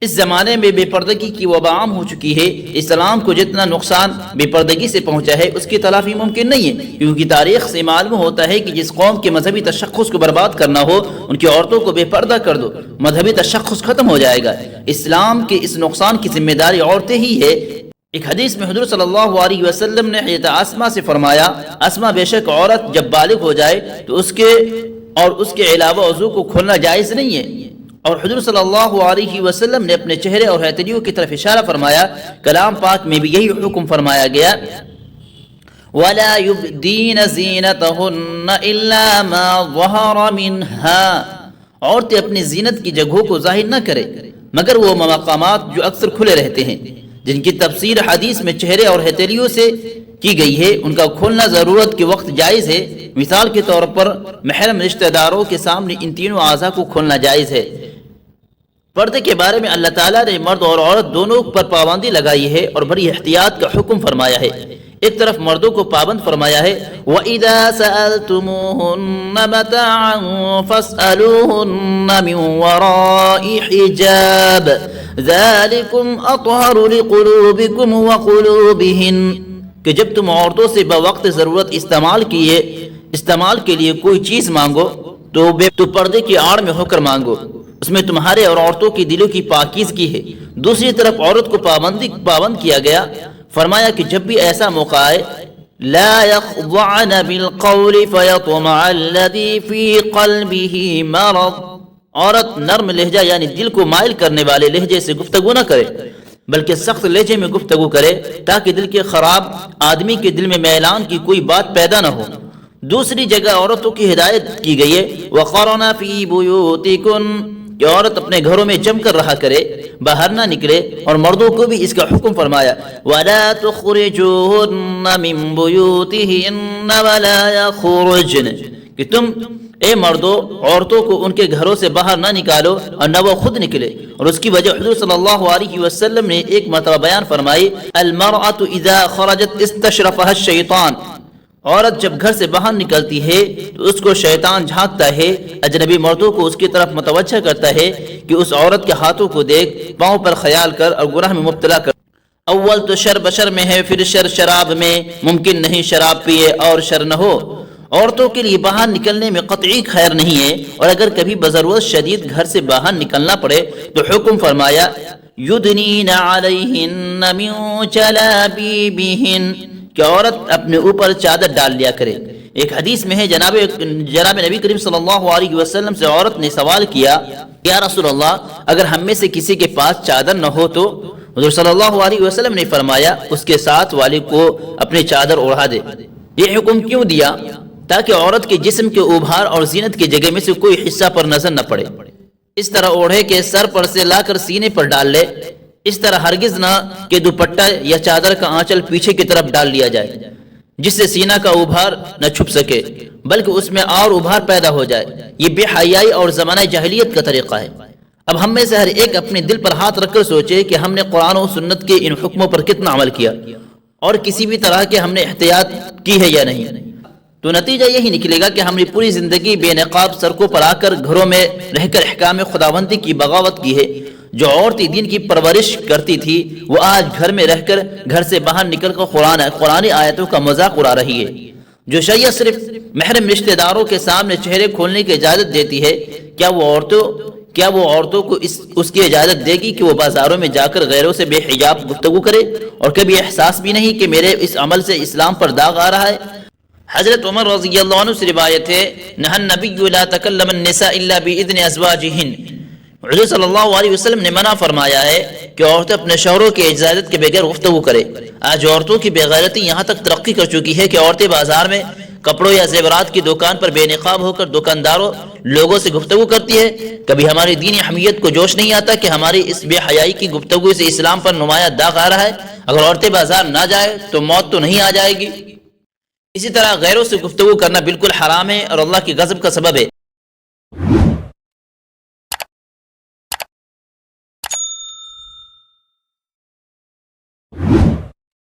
اس زمانے میں بے پردگی کی وبا عام ہو چکی ہے۔ اسلام کو جتنا نقصان بے پردگی سے پہنچا ہے اس کی تلافی ممکن نہیں ہے، کیونکہ تاریخ سے معلوم ہوتا ہے کہ جس قوم کے مذہبی تشخص کو برباد کرنا ہو ان کی عورتوں کو بے پردہ کر دو، مذہبی تشخص ختم ہو جائے گا۔ اسلام کے اس نقصان کی ذمہ داری عورتیں ہی ہے۔ ایک حدیث میں حضور صلی اللہ علیہ وسلم نے حضرت اسماء سے فرمایا، اسماء بے شک عورت جب بالغ ہو جائے تو اس کے علاوہ عضو کو کھولنا جائز نہیں ہے۔ اور حضور صلی اللہ علیہ وسلم نے اپنے چہرے اور ہتھیلیوں کی طرف اشارہ فرمایا۔ کلام پاک میں بھی یہی حکم فرمایا گیا، وَلَا يُبْدِينَ زِينَتَهُنَّ إِلَّا مَا ظَهَرَ مِنْهَا، عورتیں اپنی زینت کی جگہوں کو ظاہر نہ کرے مگر وہ مقامات جو اکثر کھلے رہتے ہیں، جن کی تفسیر حدیث میں چہرے اور ہتھیلیوں سے کی گئی ہے، ان کا کھولنا ضرورت کے وقت جائز ہے۔ مثال کے طور پر محرم رشتہ داروں کے سامنے ان تینوں اعضاء کو کھولنا جائز ہے۔ پردے کے بارے میں اللہ تعالیٰ نے مرد اور عورت دونوں پر پابندی لگائی ہے اور بڑی احتیاط کا حکم فرمایا ہے۔ ایک طرف مردوں کو پابند فرمایا ہے، وَإِذَا سَأَلْتُمُوهُنَّ مَتَاعًا فَاسْأَلُوهُنَّ مِنْ وَرَاءِ حِجَابٍ ذَلِكُمْ أَطْهَرُ لِقُلُوبِكُمْ وَقُلُوبِهِنَّ، کہ جب تم عورتوں سے بوقت ضرورت استعمال کے لیے کوئی چیز مانگو تو پردے کی آڑ میں ہو کر مانگو، اس میں تمہارے اور عورتوں کی دلوں کی پاکیزگی ہے۔ دوسری طرف عورت کو پابند کیا گیا، فرمایا کہ جب بھی ایسا موقع آئے، لا يخضعن بالقول فيطمع الذي في قلبه مرض، عورت نرم لہجہ یعنی دل کو مائل کرنے والے لہجے سے گفتگو نہ کرے بلکہ سخت لہجے میں گفتگو کرے، تاکہ دل کے خراب آدمی کے دل میں میلان کی کوئی بات پیدا نہ ہو۔ دوسری جگہ عورتوں کی ہدایت کی گئی ہے، وَقَرْنَ فِي بُيُوتِكُنَّ، کہ عورت اپنے گھروں میں جم کر رہا کرے، باہر نہ نکلے، اور مردوں کو بھی اس کا حکم فرمایا، وَلَا تُخْرِجُوهُنَّ مِن بُيُوتِهِنَّ وَلَا يَخْرُجْنَ، کہ تم اے مردو عورتوں کو ان کے گھروں سے باہر نہ نکالو اور نہ وہ خود نکلے۔ اور اس کی وجہ حضور صلی اللہ علیہ وسلم نے ایک مرتبہ بیان فرمائی، الْمَرْأَةُ إِذَا خَرَجَتْ اسْتَشْرَفَهَا الشَّيْطَانُ، عورت جب گھر سے باہر نکلتی ہے تو اس کو شیطان جھانکتا ہے، اجنبی مردوں کو اس کی طرف متوجہ کرتا ہے کہ اس عورت کے ہاتھوں کو دیکھ، پاؤں پر خیال کر اور گناہ میں مبتلا کر۔ اول تو شر بشر میں ہے، پھر شر شراب میں، ممکن نہیں شراب پیے اور شر نہ ہو۔ عورتوں کے لیے باہر نکلنے میں قطعی خیر نہیں ہے، اور اگر کبھی بضرورت شدید گھر سے باہر نکلنا پڑے تو حکم فرمایا، یدنین علیہن من جلابیبہن، کہ عورت اپنے اوپر چادر ڈال لیا کرے۔ ایک حدیث میں ہے جناب نبی کریم صلی اللہ علیہ وسلم سے عورت نے سوال کیا، یا رسول اللہ اگر ہم میں سے کسی کے پاس چادر نہ ہو تو؟ حضور صلی اللہ علیہ وسلم نے فرمایا، اس کے ساتھ والے کو اپنی چادر اوڑھا دے۔ یہ حکم کیوں دیا؟ تاکہ عورت کے جسم کے ابھار اور زینت کی جگہ میں سے کوئی حصہ پر نظر نہ پڑے، اس طرح اوڑھے کے سر پر سے لا کر سینے پر ڈال لے، اس طرح ہرگز نہ کہ دوپٹہ یا چادر کا آنچل پیچھے کی طرف ڈال لیا جائے جس سے سینہ کا ابھار نہ چھپ سکے بلکہ اس میں اور ابھار پیدا ہو جائے۔ یہ بے حیائی اور زمانہ جاہلیت کا طریقہ ہے۔ اب ہم میں سے ہر ایک اپنے دل پر ہاتھ رکھ کر سوچے کہ ہم نے قرآن و سنت کے ان حکموں پر کتنا عمل کیا اور کسی بھی طرح کے ہم نے احتیاط کی ہے یا نہیں۔ تو نتیجہ یہی نکلے گا کہ ہم نے پوری زندگی بے نقاب سڑکوں پر آ کر گھروں میں رہ کر احکام خداوندی کی بغاوت کی ہے۔ جو عورتیں دین کی پرورش کرتی تھی وہ آج گھر میں رہ کر گھر سے باہر نکل کر قرآنی آیتوں کا مذاق اڑا رہی ہے۔ جو شریعت صرف محرم رشتہ داروں کے سامنے چہرے کھولنے کی اجازت دیتی ہے، کیا وہ عورتوں کو اس کی اجازت دے گی کہ وہ بازاروں میں جا کر غیروں سے بے حجاب گفتگو کرے اور کبھی احساس بھی نہیں کہ میرے اس عمل سے اسلام پر داغ آ رہا ہے؟ حضرت عمر رضی اللہ عنہ سے روایت ہے، نہى النبی لا تکلم النساء الا باذن ازواجہن، حضور صلی اللہ علیہ وسلم نے منع فرمایا ہے کہ عورتیں اپنے شوہروں کی اجازت کے بغیر گفتگو کرے۔ آج عورتوں کی بے غیرتی یہاں تک ترقی کر چکی ہے کہ عورتیں بازار میں کپڑوں یا زیورات کی دکان پر بے نقاب ہو کر دکانداروں لوگوں سے گفتگو کرتی ہے۔ کبھی ہماری دینی اہمیت کو جوش نہیں آتا کہ ہماری اس بے حیائی کی گفتگو سے اسلام پر نمایاں داغ آ رہا ہے۔ اگر عورتیں بازار نہ جائے تو موت تو نہیں آ جائے گی۔ اسی طرح غیروں سے گفتگو کرنا بالکل حرام ہے اور اللہ کی غضب کا سبب ہے۔